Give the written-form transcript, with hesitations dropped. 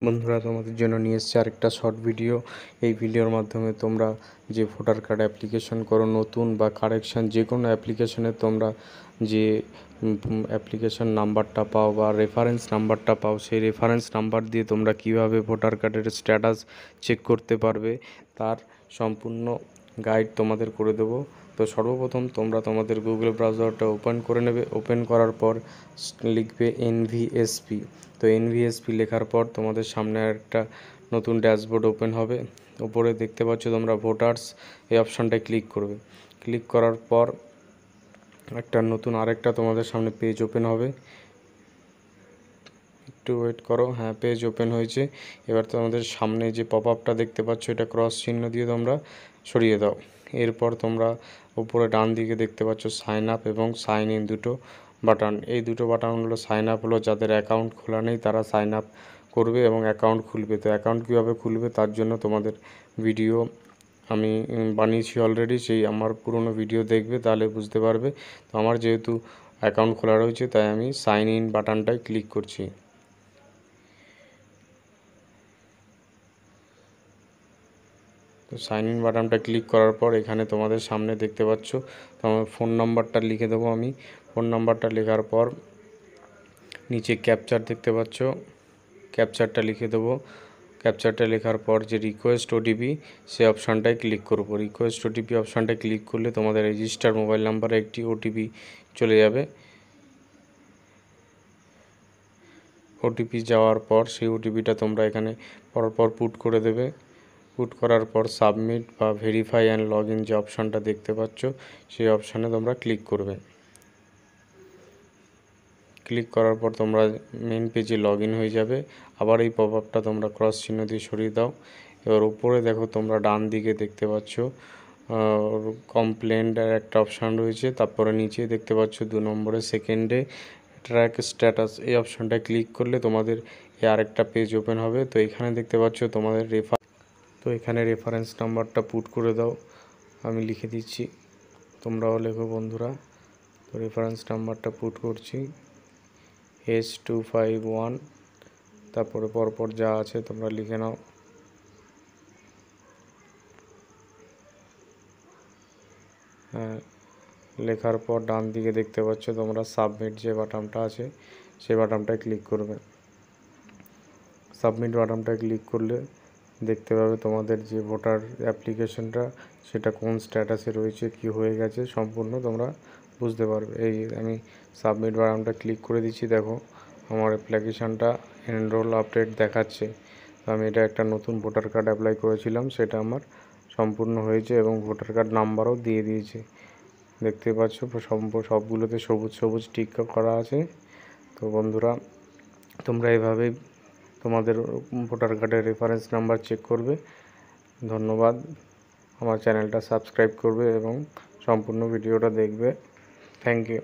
বন্ধুরা, তোমাদের জন্য নিয়ে এসেছি আরেকটা শর্ট ভিডিও। এই ভিডিওর মাধ্যমে তোমরা যে ভোটার কার্ড অ্যাপ্লিকেশন করো, নতুন বা কারেকশান যে কোনো অ্যাপ্লিকেশনে তোমরা যে অ্যাপ্লিকেশন নাম্বারটা পাও বা রেফারেন্স নাম্বারটা পাও, সেই রেফারেন্স নাম্বার দিয়ে তোমরা কিভাবে ভোটার কার্ডের স্ট্যাটাস চেক করতে পারবে তার সম্পূর্ণ গাইড তোমাদের করে দেবো। তো সর্বপ্রথম তোমরা তোমাদের গুগল ব্রাউজারটা ওপেন করে নেবে। ওপেন করার পর লিখবে NVSP। তো NVSP লেখার পর তোমাদের সামনে একটা নতুন ড্যাশবোর্ড ওপেন হবে। উপরে দেখতে পাচ্ছ তোমরা ভোটার্স, এই অপশানটায় ক্লিক করবে। ক্লিক করার পর একটা নতুন আরেকটা তোমাদের সামনে পেজ ওপেন হবে। একটু ওয়েট করো। হ্যাঁ, পেজ ওপেন হয়েছে। এবার তোমাদের সামনে যে পপ আপটা দেখতে পাচ্ছ, এটা ক্রস চিহ্ন দিয়ে তোমরা সরিয়ে দাও। এরপর তোমরা উপরে ডান দিকে দেখতে পাচ্ছ সাইন আপ এবং সাইন ইন দুটো বাটন। এই দুটো বাটন হলো, সাইন আপ হলো যাদের অ্যাকাউন্ট খোলা নেই তারা সাইন আপ করবে এবং অ্যাকাউন্ট খুলবে। তো অ্যাকাউন্ট কীভাবে খুলবে তার জন্য তোমাদের ভিডিও আমি বানিয়েছি অলরেডি, সেই আমার পুরনো ভিডিও দেখবে, তাহলে বুঝতে পারবে। তো আমার যেহেতু অ্যাকাউন্ট খোলা রয়েছে তাই আমি সাইন ইন বাটনটায় ক্লিক করছি। তো সাইন ইন বাটনটা ক্লিক করার পর এখানে তোমাদের সামনে দেখতে পাচ্ছ তোমার ফোন নাম্বারটা লিখে দেবো আমি। ফোন নাম্বারটা লেখার পর নিচে ক্যাপচার দেখতে পাচ্ছ, ক্যাপচারটা লিখে দেবো। ক্যাপচারটা লেখার পর যে রিকোয়েস্ট ওটিপি, সে অপশানটায় ক্লিক করব। রিকোয়েস্ট ওটিপি অপশানটায় ক্লিক করলে তোমাদের রেজিস্টার মোবাইল নাম্বারে একটি ওটিপি চলে যাবে। ওটিপি যাওয়ার পর সেই ওটিপিটা তোমরা এখানে পরপর পুট করে দেবে। পুট করার পর সাবমিট বা ভেরিফাই অ্যান্ড লগ ইন যে অপশানটা দেখতে পাচ্ছ, সেই অপশানে তোমরা ক্লিক করবে। ক্লিক করার পর তোমরা মেন পেজে লগ ইন হয়ে যাবে। আবার এই পপ আপটা তোমরা ক্রস চিহ্ন দিয়ে সরিয়ে দাও। এবার উপরে দেখো তোমরা ডান দিকে দেখতে পাচ্ছ কমপ্লেন্টের একটা অপশান রয়েছে। তারপরে নিচে দেখতে পাচ্ছ 2 নম্বরে সেকেন্ডে ট্র্যাক স্ট্যাটাস, এই অপশানটা ক্লিক করলে তোমাদের আরেকটা পেজ ওপেন হবে। তো এখানে দেখতে পাচ্ছ তোমাদের এখানে রেফারেন্স নাম্বারটা পুট করে দাও। আমি লিখে দিচ্ছি, তোমরাও লেখো বন্ধুরা। তো রেফারেন্স নাম্বারটা পুট করছি S251, তারপরে পরপর যা আছে তোমরা লিখে নাও। লেখার পর ডান দিকে দেখতে পাচ্ছ তোমরা সাবমিট যে বাটনটা আছে, সেই বাটনটায় ক্লিক করবে। সাবমিট বাটনটায় ক্লিক করলে দেখতে পাবে তোমাদের যে ভোটার অ্যাপ্লিকেশনটা সেটা কোন স্ট্যাটাসে রয়েছে, কি হয়ে গেছে সম্পূর্ণ তোমরা বুঝতে পারবে। এই আমি সাবমিট বাটনটা ক্লিক করে দিচ্ছি। দেখো আমার অ্যাপ্লিকেশানটা এনরোল আপডেট দেখাচ্ছে। তো আমি এটা একটা নতুন ভোটার কার্ড অ্যাপ্লাই করেছিলাম, সেটা আমার সম্পূর্ণ হয়েছে এবং ভোটার কার্ড নাম্বারও দিয়ে দিয়েছে। দেখতে পাচ্ছ সবগুলোতে সবুজ সবুজ টিক করা আছে। তো বন্ধুরা, তোমরা এভাবেই তোমাদের ভোটার কার্ডের রেফারেন্স নাম্বার চেক করবে। ধন্যবাদ। আমার চ্যানেলটা সাবস্ক্রাইব করবে এবং সম্পূর্ণ ভিডিওটা দেখবে। Thank you.